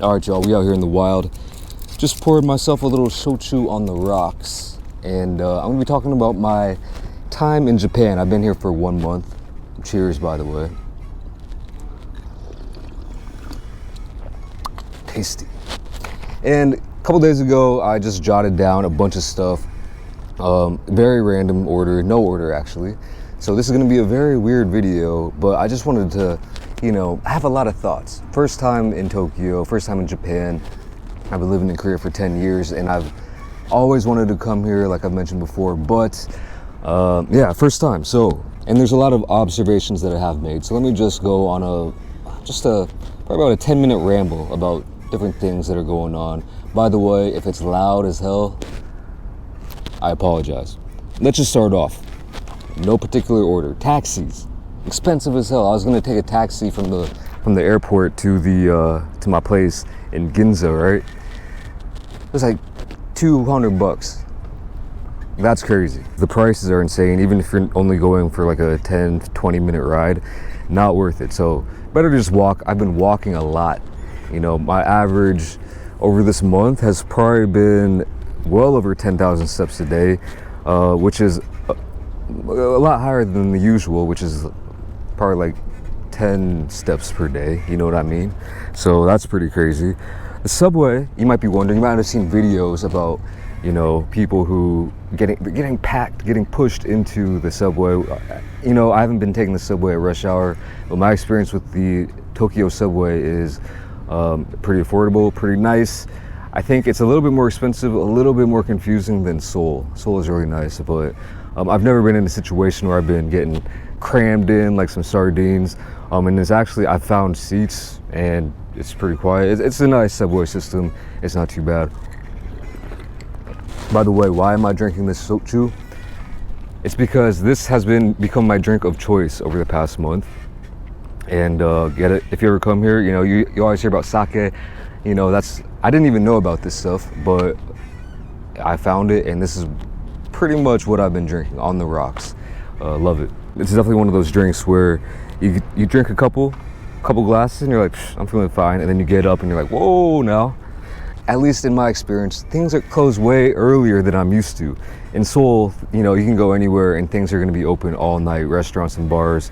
All right, y'all, we out here in the wild. Just poured myself a little shochu on the rocks. And I'm gonna be talking about my time in Japan. I've been here for 1 month. Cheers, by the way. Tasty. And a couple days ago, I just jotted down a bunch of stuff. Very random order, no order actually. So this is gonna be a very weird video, but I just wanted to, I have a lot of thoughts. First time in Tokyo, first time in Japan. I've been living in Korea for 10 years and I've always wanted to come here, like I've mentioned before, but yeah, first time. So, and there's a lot of observations that I have made. So let me just go on probably about a 10-minute ramble about different things that are going on. By the way, if it's loud as hell, I apologize. Let's just start off. No particular order. Taxis. Expensive as hell. I was gonna take a taxi from the airport to my place in Ginza, right? It was like $200. That's crazy. The prices are insane, even if you're only going for like a 10-20 minute ride, not worth it. So better to just walk. I've been walking a lot. My average over this month has probably been well over 10,000 steps a day, which is a lot higher than the usual, which is probably like 10 steps per day, you know what I mean? So that's pretty crazy. The subway, you might be wondering, you might have seen videos about, people who getting packed, getting pushed into the subway. I haven't been taking the subway at rush hour, but my experience with the Tokyo subway is pretty affordable, pretty nice. I think it's a little bit more expensive, a little bit more confusing than Seoul. Seoul is really nice, but I've never been in a situation where I've been getting crammed in like some sardines. And it's actually, I found seats and it's pretty quiet. It's a nice subway system. It's not too bad. By the way, why am I drinking this sochu? It's because this has become my drink of choice over the past month. And get it, if you ever come here, you always hear about sake. I didn't even know about this stuff, but I found it, and this is pretty much what I've been drinking on the rocks. Love it. It's definitely one of those drinks where you drink a couple glasses and you're like, I'm feeling fine, and then you get up and you're like, whoa, now. At least in my experience, things are closed way earlier than I'm used to. In Seoul, you can go anywhere and things are gonna be open all night, restaurants and bars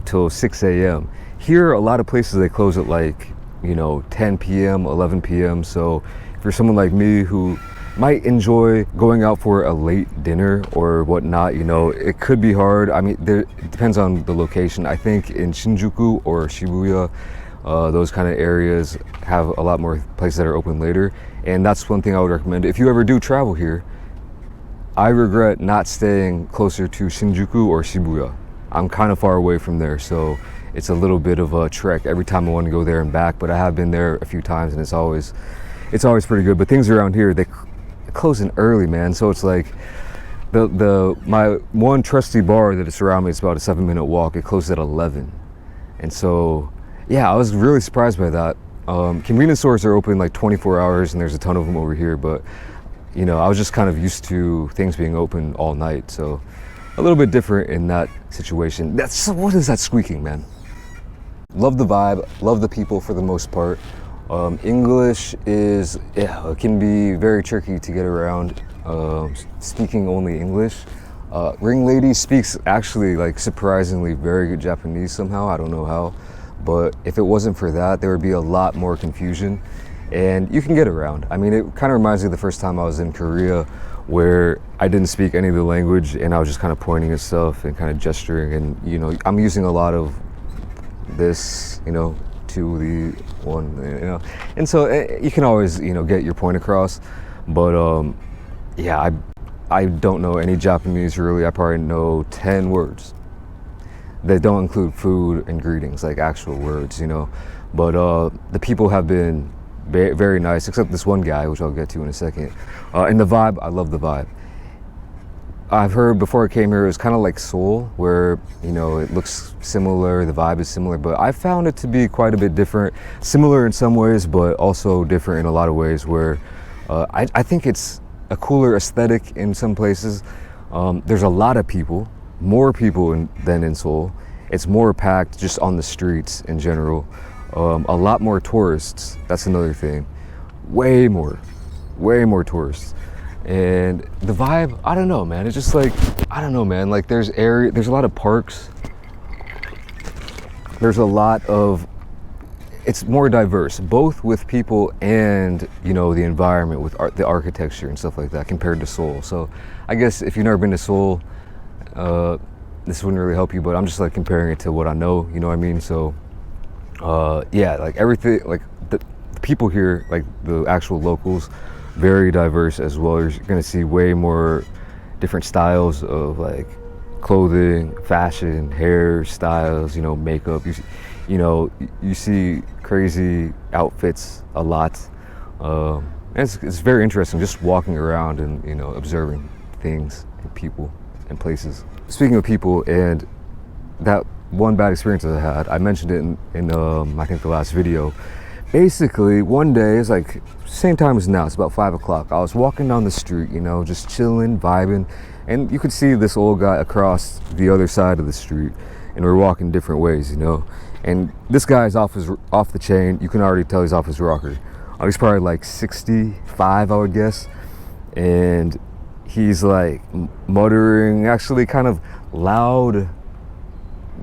till 6 a.m. Here, a lot of places, they close at like, 10 p.m., 11 p.m. So if you're someone like me who might enjoy going out for a late dinner or whatnot, it could be hard. I mean, it depends on the location. I think in Shinjuku or Shibuya, those kind of areas have a lot more places that are open later. And that's one thing I would recommend. If you ever do travel here, I regret not staying closer to Shinjuku or Shibuya. I'm kind of far away from there, so it's a little bit of a trek every time I want to go there and back, but I have been there a few times and it's always pretty good. But things around here, they closing early, man. So it's like my one trusty bar that is around me, it's about a 7-minute walk. It closed at 11. And so, yeah, I was really surprised by that. Convenience stores are open like 24 hours and there's a ton of them over here, but I was just kind of used to things being open all night. So a little bit different in that situation. What is that squeaking, man? Love the vibe, love the people for the most part. English it can be very tricky to get around, speaking only English. Ring lady speaks actually like surprisingly very good Japanese somehow, I don't know how, but if it wasn't for that, there would be a lot more confusion and you can get around. I mean, it kind of reminds me of the first time I was in Korea where I didn't speak any of the language and I was just kind of pointing at stuff and kind of gesturing, and I'm using a lot of this, to the one, and so you can always, get your point across. But yeah, I don't know any Japanese really. I probably know 10 words that don't include food and greetings, like actual words, but the people have been very nice, except this one guy, which I'll get to in a second. And the vibe, I love the vibe. I've heard before I came here, it was kind of like Seoul, where, it looks similar, the vibe is similar, but I found it to be quite a bit different. Similar in some ways, but also different in a lot of ways, where I think it's a cooler aesthetic in some places. There's a lot of people, more people than in Seoul. It's more packed just on the streets in general. A lot more tourists. That's another thing. Way more tourists. And the vibe, I don't know, man. It's just like, I don't know, man. Like there's a lot of parks. There's a lot of, it's more diverse, both with people and, you know, the environment, with the architecture and stuff like that, compared to Seoul. So I guess if you've never been to Seoul, this wouldn't really help you, but I'm just like comparing it to what I know, you know what I mean? So yeah, like everything, like the people here, like the actual locals, very diverse as well. You're gonna see way more different styles of like clothing, fashion, hairstyles, you know, makeup. You see crazy outfits a lot. And it's very interesting just walking around and, you know, observing things and people and places. Speaking of people and that one bad experience that I had, I mentioned it in I think the last video. Basically, one day, it's like same time as now, it's about 5 o'clock. I was walking down the street, you know, just chilling, vibing, and you could see this old guy across the other side of the street, and we're walking different ways, you know. And this guy's off the chain. You can already tell he's off his rocker. He's probably like 65, I would guess, and he's like muttering, actually kind of loud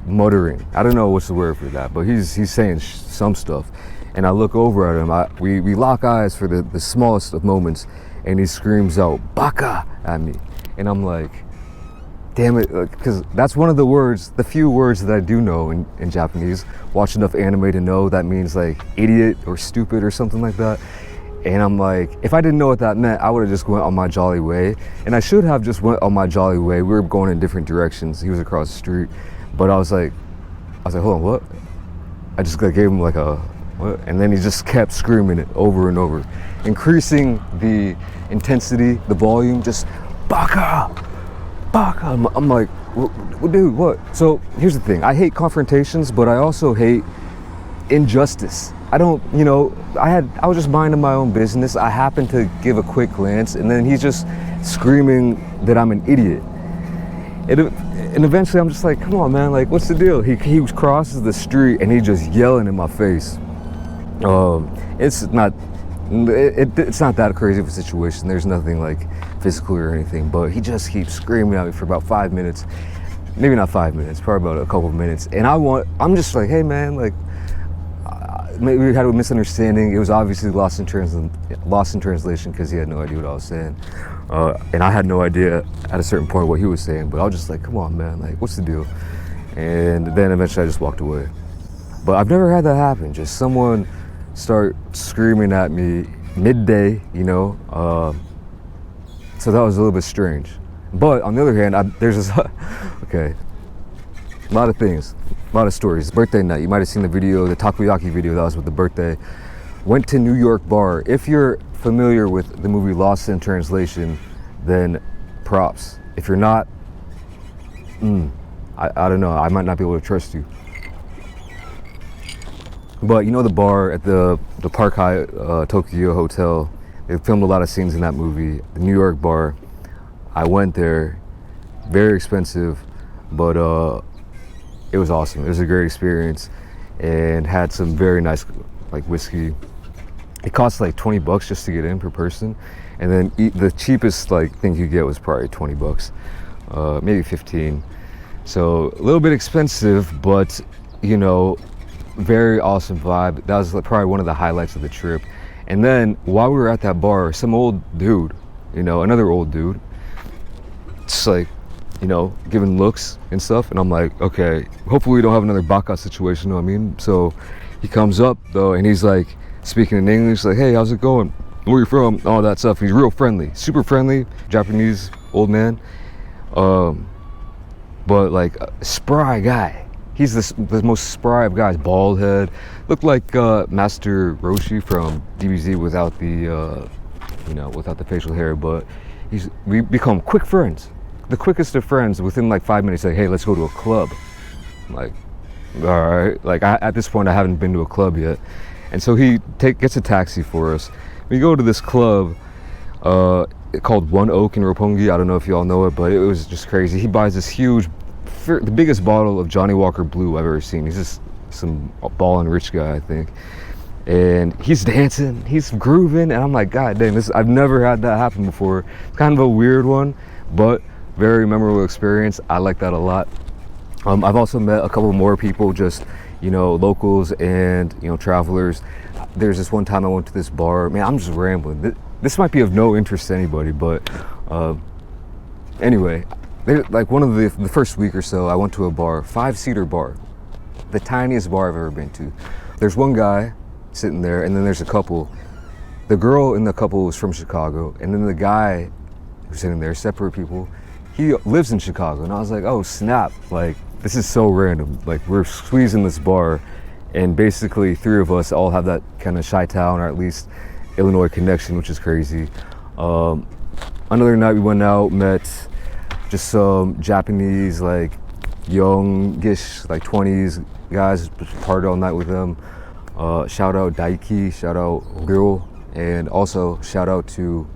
muttering. I don't know what's the word for that, but he's saying some stuff. And I look over at him, we lock eyes for the smallest of moments, and he screams out, "Baka!" at me. And I'm like, damn it, because that's one of the few words that I do know in Japanese. Watch enough anime to know that means like idiot or stupid or something like that. And I'm like, if I didn't know what that meant, I would have just went on my jolly way. And I should have just went on my jolly way. We were going in different directions. He was across the street. But I was like, hold on, what? I just gave him like a, what? And then he just kept screaming it over and over, increasing the intensity, the volume, just "Baka! Baka!" I'm like, dude, what? So here's the thing. I hate confrontations, but I also hate injustice. I don't, you know, I was just minding my own business. I happened to give a quick glance, and then he's just screaming that I'm an idiot. And eventually I'm just like, come on, man, like, what's the deal? He crosses the street and he's just yelling in my face. It's not that crazy of a situation. There's nothing like physical or anything, but he just keeps screaming at me for about 5 minutes. Maybe not 5 minutes, probably about a couple of minutes. And I'm just like, hey man, like, maybe we had a misunderstanding. It was obviously lost in translation because he had no idea what I was saying. And I had no idea at a certain point what he was saying, but I was just like, come on, man, like, what's the deal? And then eventually I just walked away. But I've never had that happen. Just someone start screaming at me midday, you know? So that was a little bit strange. But on the other hand, there's this, okay, a lot of things, a lot of stories. Birthday night, you might have seen the video, the takoyaki video that was with the birthday. Went to New York bar. If you're familiar with the movie Lost in Translation, then props. If you're not, I don't know, I might not be able to trust you. But you know the bar at the Park Hyatt Tokyo Hotel, they filmed a lot of scenes in that movie. The New York bar, I went there, very expensive, but it was awesome. It was a great experience and had some very nice like whiskey. It cost like $20 just to get in per person, and then the cheapest like thing you get was probably $20, maybe 15. So a little bit expensive, but you know, very awesome vibe. That was probably one of the highlights of the trip. And then while we were at that bar, some old dude, you know, another old dude, just like, you know, giving looks and stuff. And I'm like, okay, hopefully we don't have another baka situation, you know what I mean? So he comes up though, and he's like speaking in English, like, hey, how's it going? Where you from? All that stuff. He's real friendly, super friendly, Japanese old man. But like a spry guy. He's the most spry of guys. Bald head, looked like Master Roshi from DBZ without the, you know, without the facial hair. But we become quick friends, the quickest of friends. Within like 5 minutes, like, hey, let's go to a club. I'm like, all right. Like at this point, I haven't been to a club yet, and so he gets a taxi for us. We go to this club called One Oak in Roppongi. I don't know if you all know it, but it was just crazy. He buys this huge, the biggest bottle of Johnny Walker Blue I've ever seen. He's just some ballin' rich guy, I think. And he's dancing, he's grooving, and I'm like, God dang, I've never had that happen before. It's kind of a weird one, but very memorable experience. I like that a lot. I've also met a couple more people, just, you know, locals and, you know, travelers. There's this one time I went to this bar. Man, I'm just rambling. This might be of no interest to anybody, but anyway, like one of the first week or so, I went to a bar, 5-seater bar, the tiniest bar I've ever been to. There's one guy sitting there, and then there's a couple. The girl in the couple was from Chicago, and then the guy who's sitting there, separate people, he lives in Chicago. And I was like, oh snap, like this is so random. Like we're squeezing this bar, and basically 3 of us all have that kind of Chi-Town or at least Illinois connection, which is crazy. Another night we went out, met just some Japanese, like youngish, like 20s guys, partied all night with them. Shout out Daiki, shout out Ryo, and also shout out to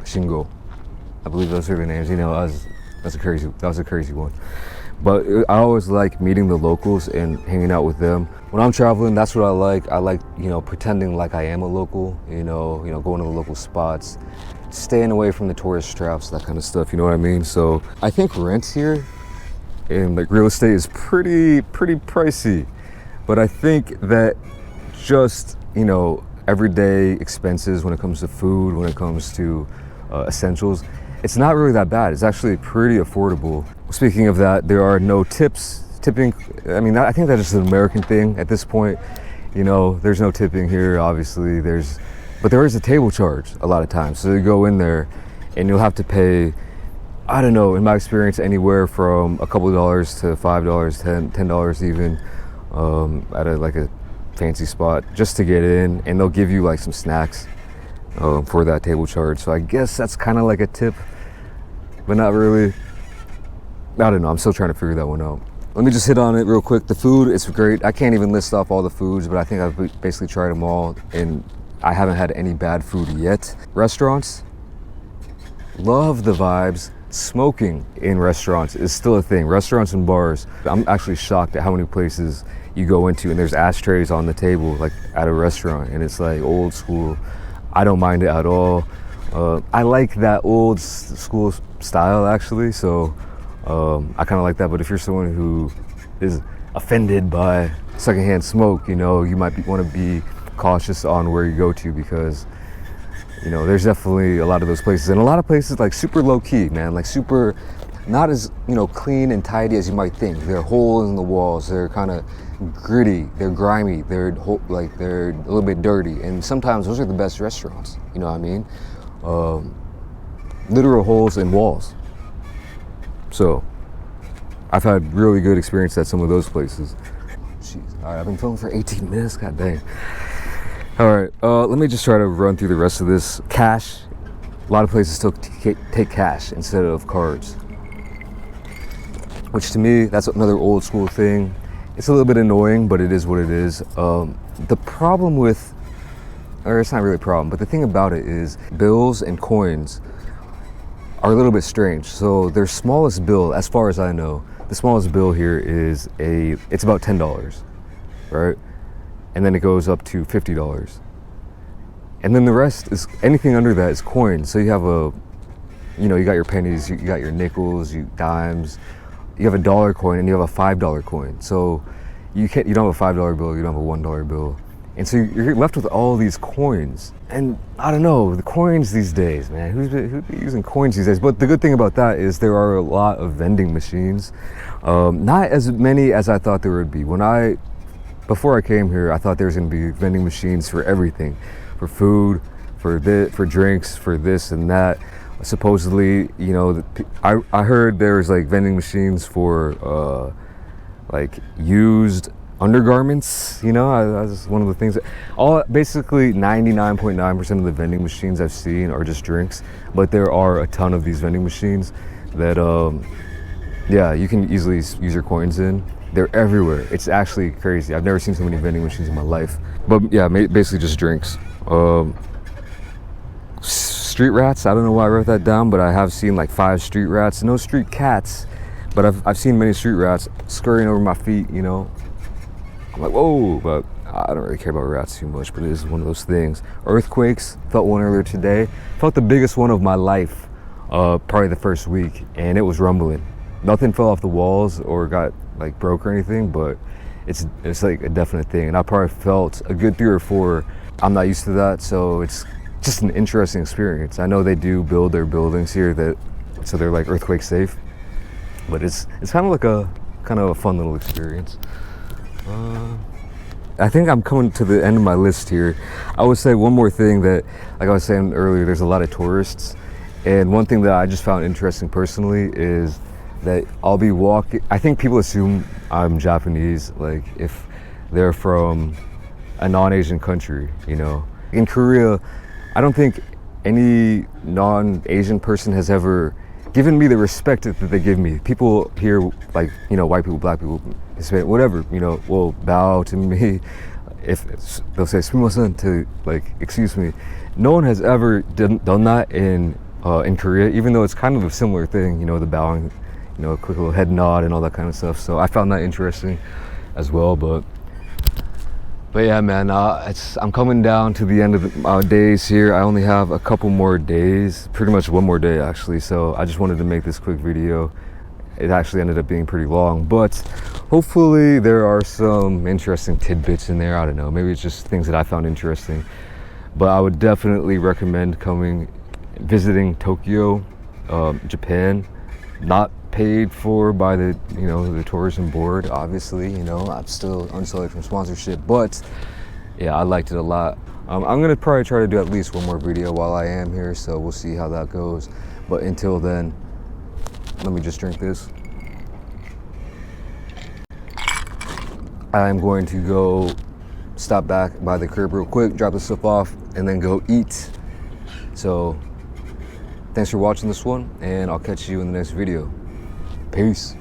Shingo. I believe those are their names. You know, that was a crazy one. But I always like meeting the locals and hanging out with them. When I'm traveling, that's what I like. I like, you know, pretending like I am a local, you know, going to the local spots, staying away from the tourist traps, that kind of stuff, you know what I mean? So I think rent here and like real estate is pretty pricey. But I think that just, you know, everyday expenses when it comes to food, when it comes to essentials, it's not really that bad. It's actually pretty affordable. Speaking of that, there are no tips. Tipping, I mean, I think that's just an American thing at this point. You know, there's no tipping here, obviously. But there is a table charge a lot of times. So you go in there and you'll have to pay, I don't know, in my experience, anywhere from a couple of dollars to $5, $10 even, at a fancy spot just to get in, and they'll give you like some snacks for that table charge. So I guess that's kind of like a tip, but not really. I don't know, I'm still trying to figure that one out. Let me just hit on it real quick. The food, it's great. I can't even list off all the foods, but I think I've basically tried them all, and I haven't had any bad food yet. Restaurants, love the vibes. Smoking in restaurants is still a thing. Restaurants and bars, I'm actually shocked at how many places you go into and there's ashtrays on the table, like at a restaurant, and it's like old school. I don't mind it at all. I like that old school style actually, so I kind of like that. But if you're someone who is offended by secondhand smoke, you know, you might want to be cautious on where you go to, because, you know, there's definitely a lot of those places, and a lot of places like super low key, man, like super not as, you know, clean and tidy as you might think. There are holes in the walls, they're kind of gritty, they're grimy, they're a little bit dirty, and sometimes those are the best restaurants, you know what I mean? Literal holes in walls. So I've had really good experience at some of those places. Jeez. All right, I've been filming for 18 minutes, god dang. All right, let me just try to run through the rest of this. Cash, a lot of places still take cash instead of cards, which to me, that's another old school thing. It's a little bit annoying, but it is what it is. The problem with, or it's not really a problem, but the thing about it is bills and coins are a little bit strange. So their smallest bill, as far as I know, the smallest bill here is it's about $10, right? And then it goes up to $50. And then the rest is, anything under that is coins. So you have you got your pennies, you got your nickels, dimes, you have a dollar coin, and you have a $5 coin. So you don't have a $5 bill, you don't have a $1 bill. And so you're left with all these coins. And I don't know, the coins these days, man, who's using coins these days? But the good thing about that is there are a lot of vending machines. Not as many as I thought there would be. Before I came here, I thought there was gonna be vending machines for everything, for food, for drinks, for this and that. Supposedly, you know, I heard there was like vending machines for like used undergarments, you know. That's one of the things basically 99.9% of the vending machines I've seen are just drinks, but there are a ton of these vending machines that yeah, you can easily use your coins in. They're everywhere. It's actually crazy. I've never seen so many vending machines in my life. But yeah, basically just drinks. Street rats, I don't know why I wrote that down, but I have seen like 5 street rats. No street cats, but I've seen many street rats scurrying over my feet, you know. I'm like, whoa, but I don't really care about rats too much, but it is one of those things. Earthquakes, felt one earlier today. Felt the biggest one of my life, probably the first week, and it was rumbling. Nothing fell off the walls or got like broke or anything, but it's like a definite thing. And I probably felt a good 3 or 4. I'm not used to that, so it's just an interesting experience. I know they do build their buildings here so they're like earthquake safe, but it's kind of like a fun little experience. I think I'm coming to the end of my list here. I would say one more thing that, like I was saying earlier, there's a lot of tourists, and one thing that I just found interesting personally is that I'll be walking. I think people assume I'm Japanese, like if they're from a non-Asian country, you know. In Korea, I don't think any non-Asian person has ever given me the respect that they give me. People here, like, you know, white people, black people, Hispanic, whatever, you know, will bow to me. If they'll say "sumimasen" to, like, excuse me. No one has ever done that in Korea, even though it's kind of a similar thing, you know, the bowing, you know, a quick little head nod and all that kind of stuff. So I found that interesting as well. But yeah, man, I'm coming down to the end of my days here. I only have a couple more days, pretty much one more day actually. So I just wanted to make this quick video. It actually ended up being pretty long, but hopefully there are some interesting tidbits in there. I don't know, maybe it's just things that I found interesting. But I would definitely recommend visiting Tokyo, Japan. Not paid for by the tourism board, obviously. You know, I'm still unsullied from sponsorship, but yeah, I liked it a lot. I'm gonna probably try to do at least one more video while I am here, so we'll see how that goes. But until then, let me just drink this. I'm going to go stop back by the crib real quick, drop this stuff off, and then go eat. So thanks for watching this one, and I'll catch you in the next video. Peace.